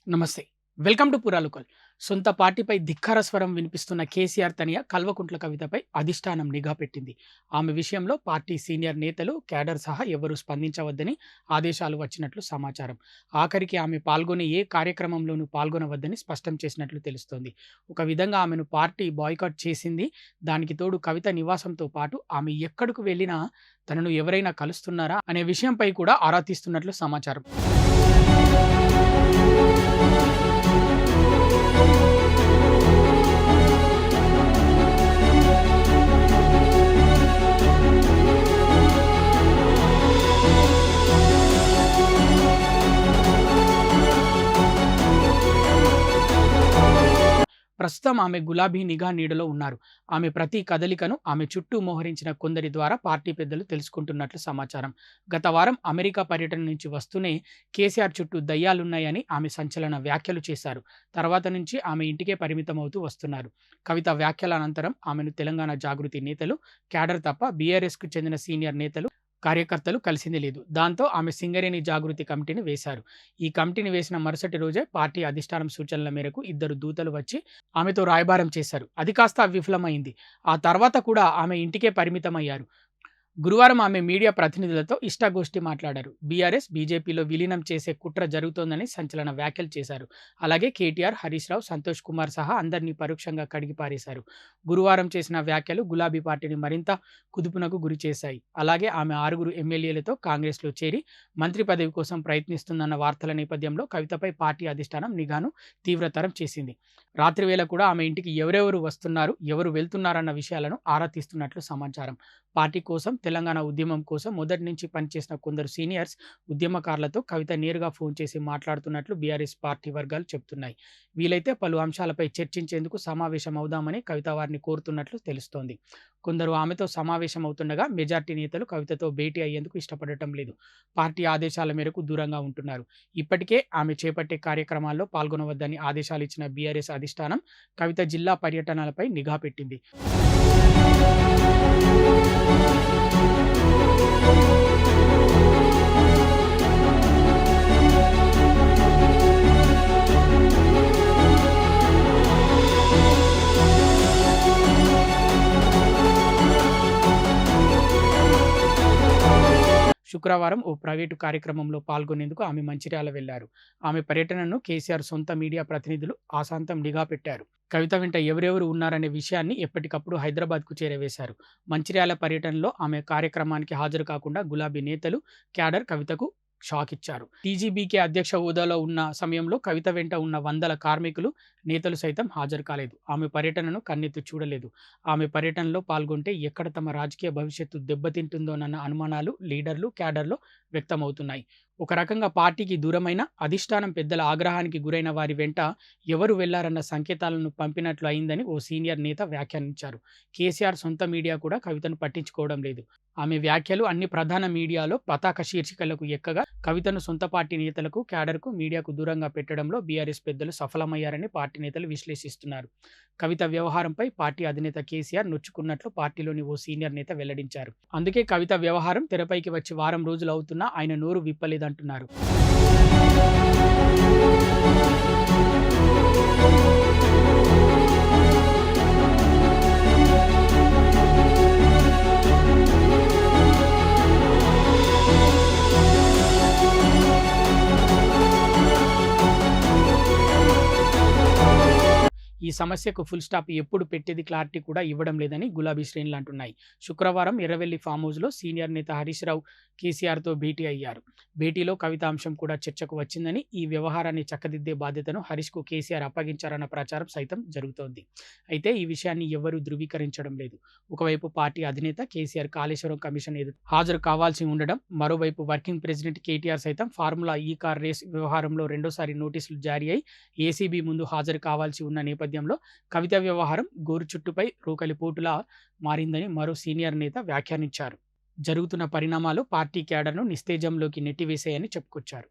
నమస్తే. Welcome to పురాలుకల్. సొంత పార్టీపై ధిక్కార స్వరం వినిపిస్తున్న కేసీఆర్ తనయ కల్వకుంట్ల కవితపై అధిష్టానం నిఘా పెట్టింది. ఆమె విషయంలో పార్టీ సీనియర్ నేతలు, క్యాడర్ సహా ఎవరూ స్పందించవద్దని ఆదేశాలు వచ్చినట్లు సమాచారం. ఆఖరికి ఆమె పాల్గొనే ఏ కార్యక్రమంలోనూ పాల్గొనవద్దని స్పష్టం చేసినట్లు తెలుస్తోంది. ఒక విధంగా ఆమెను పార్టీ బాయ్‌కాట్ చేసింది. దానికి తోడు కవిత నివాసంతో పాటు ఆమె ఎక్కడకు వెళ్ళినా తనను ఎవరైనా కలుస్తున్నారా అనే విషయంపై కూడా ఆరా తీస్తున్నట్లు సమాచారం. ప్రస్తుతం ఆమె గులాబీ నిఘా నీడలో ఉన్నారు. ఆమె ప్రతి కదలికను ఆమె చుట్టూ మోహరించిన కొందరి ద్వారా పార్టీ పెద్దలు తెలుసుకుంటున్నట్లు సమాచారం. గత వారం అమెరికా పర్యటన నుంచి వస్తూనే కేసీఆర్ చుట్టూ దయ్యాలున్నాయని ఆమె సంచలన వ్యాఖ్యలు చేశారు. తర్వాత నుంచి ఆమె ఇంటికే పరిమితమవుతూ వస్తున్నారు. కవిత వ్యాఖ్యల అనంతరం ఆమెను తెలంగాణ జాగృతి నేతలు, క్యాడర్ తప్ప బీఆర్ఎస్‌కు చెందిన సీనియర్ నేతలు, కార్యకర్తలు కలిసింది లేదు. దాంతో ఆమె సింగరేణి జాగృతి కమిటీని వేశారు. ఈ కమిటీని వేసిన మరుసటి రోజే పార్టీ అధిష్టానం సూచనల మేరకు ఇద్దరు దూతలు వచ్చి ఆమెతో రాయబారం చేశారు. అది కాస్త విఫలమైంది. ఆ తర్వాత కూడా ఆమె ఇంటికే పరిమితమయ్యారు. గురువారం ఆమె మీడియా ప్రతినిధులతో ఇష్టాగోష్ఠి మాట్లాడారు. బీఆర్ఎస్, బీజేపీలో విలీనం చేసే కుట్ర జరుగుతోందని సంచలన వ్యాఖ్యలు చేశారు. అలాగే కేటీఆర్, హరీష్ రావు, సంతోష్ కుమార్ సహా అందరినీ పరోక్షంగా కడిగిపారేశారు. గురువారం చేసిన వ్యాఖ్యలు గులాబీ పార్టీని మరింత కుదుపునకు గురిచేశాయి. అలాగే ఆమె 6 ఎమ్మెల్యేలతో కాంగ్రెస్లో చేరి మంత్రి పదవి కోసం ప్రయత్నిస్తుందన్న వార్తల నేపథ్యంలో కవితపై పార్టీ అధిష్టానం నిఘాను తీవ్రతరం చేసింది. రాత్రి వేళ కూడా ఆమె ఇంటికి ఎవరెవరు వస్తున్నారు, ఎవరు వెళ్తున్నారన్న విషయాలను ఆరా తీస్తున్నట్లు సమాచారం. పార్టీ కోసం, తెలంగాణ ఉద్యమం కోసం మొదటి నుంచి పనిచేసిన కొందరు సీనియర్స్, ఉద్యమకారులతో కవిత నేరుగా ఫోన్ చేసి మాట్లాడుతున్నట్లు బీఆర్ఎస్ పార్టీ వర్గాలు చెబుతున్నాయి. వీలైతే పలు అంశాలపై చర్చించేందుకు సమావేశం అవుదామని కవిత వారిని కోరుతున్నట్లు తెలుస్తోంది. కొందరు ఆమెతో సమావేశం అవుతుండగా మెజార్టీ నేతలు కవితతో భేటీ అయ్యేందుకు ఇష్టపడటం లేదు. పార్టీ ఆదేశాల మేరకు దూరంగా ఉంటున్నారు. ఇప్పటికే ఆమె చేపట్టే కార్యక్రమాల్లో పాల్గొనవద్దని ఆదేశాలు ఇచ్చిన బీఆర్ఎస్ అధిష్టానం కవిత జిల్లా పర్యటనలపై నిఘా పెట్టింది. శుక్రవారం ఓ ప్రైవేటు కార్యక్రమంలో పాల్గొనేందుకు ఆమె మంచిర్యాల వెళ్లారు. ఆమె పర్యటనను కేసీఆర్ సొంత మీడియా ప్రతినిధులు ఆసాంతం నిఘా పెట్టారు. కవిత వెంట ఎవరెవరు ఉన్నారనే విషయాన్ని ఎప్పటికప్పుడు హైదరాబాద్‌కు చేరవేశారు. మంచిర్యాల పర్యటనలో ఆమె కార్యక్రమానికి హాజరు కాకుండా గులాబీ నేతలు, క్యాడర్ కవితకు షాక్ ఇచ్చారు. టీజీబీకే అధ్యక్ష హోదాలో ఉన్న సమయంలో కవిత వెంట ఉన్న వందల కార్మికులు, నేతలు సైతం హాజరు కాలేదు. ఆమె పర్యటనను కన్నెత్తి చూడలేదు. ఆమె పర్యటనలో పాల్గొంటే ఎక్కడ తమ రాజకీయ భవిష్యత్తు దెబ్బతింటుందోనన్న అనుమానాలు లీడర్లు, క్యాడర్‌లో వ్యక్తమవుతున్నాయి. ఒక రకంగా పార్టీకి దూరమైన, అధిష్టానం పెద్దల ఆగ్రహానికి గురైన వారి వెంట ఎవరు వెళ్లారన్న సంకేతాలను పంపినట్లు అయిందని ఓ సీనియర్ నేత వ్యాఖ్యానించారు. కేసీఆర్ సొంత మీడియా కూడా కవితను పట్టించుకోవడం లేదు. ఆమె వ్యాఖ్యలు అన్ని ప్రధాన మీడియాలో పతాక శీర్షికలకు ఎక్కగా కవితను సొంత పార్టీ నేతలకు, క్యాడర్‌కు, మీడియాకు దూరంగా పెట్టడంలో బీఆర్ఎస్ పెద్దలు సఫలమయ్యారని పార్టీ నేతలు విశ్లేషిస్తున్నారు. కవిత వ్యవహారంపై పార్టీ అధినేత కేసీఆర్ నొచ్చుకున్నట్లు పార్టీలోని ఓ సీనియర్ నేత వెల్లడించారు. అందుకే కవిత వ్యవహారం తెరపైకి వచ్చి వారం రోజులు అవుతున్నా ఆయన నోరు విప్పలేదంటున్నారు. ఈ సమస్యకు ఫుల్ స్టాప్ ఎప్పుడు పెట్టేది క్లారిటీ కూడా ఇవ్వడం లేదని గులాబీ శ్రేణులు అంటున్నాయి. శుక్రవారం ఎర్రవెల్లి ఫామ్ హౌస్‌లో సీనియర్ నేత హరీష్ రావు కేసీఆర్‌తో భేటీ అయ్యారు. భేటీలో కవిత అంశం కూడా చర్చకు వచ్చిందని, ఈ వ్యవహారాన్ని చక్కదిద్దే బాధ్యతను హరీష్‌కు కేసీఆర్ అప్పగించారన్న ప్రచారం సైతం జరుగుతోంది. అయితే ఈ విషయాన్ని ఎవ్వరూ ధృవీకరించడం లేదు. ఒకవైపు పార్టీ అధినేత కేసీఆర్ కాళేశ్వరం కమిషన్ ఎదుట హాజరు కావాల్సి ఉండడం, మరోవైపు వర్కింగ్ ప్రెసిడెంట్ కేటీఆర్ సైతం ఫార్ములా ఈ కార్ రేస్ వ్యవహారంలో రెండోసారి నోటీసులు జారీ అయి ఏసీబీ ముందు హాజరు కావాల్సి ఉన్న నేపథ్యంలో కవిత వ్యవహారం గోరుచుట్టుపై రోకలి పోటులా మారిందని మరో సీనియర్ నేత వ్యాఖ్యానించారు. జరుగుతున్న పరిణామాలు పార్టీ క్యాడర్‌ను నిస్తేజంలోకి నెట్టివేశాయని చెప్పుకొచ్చారు.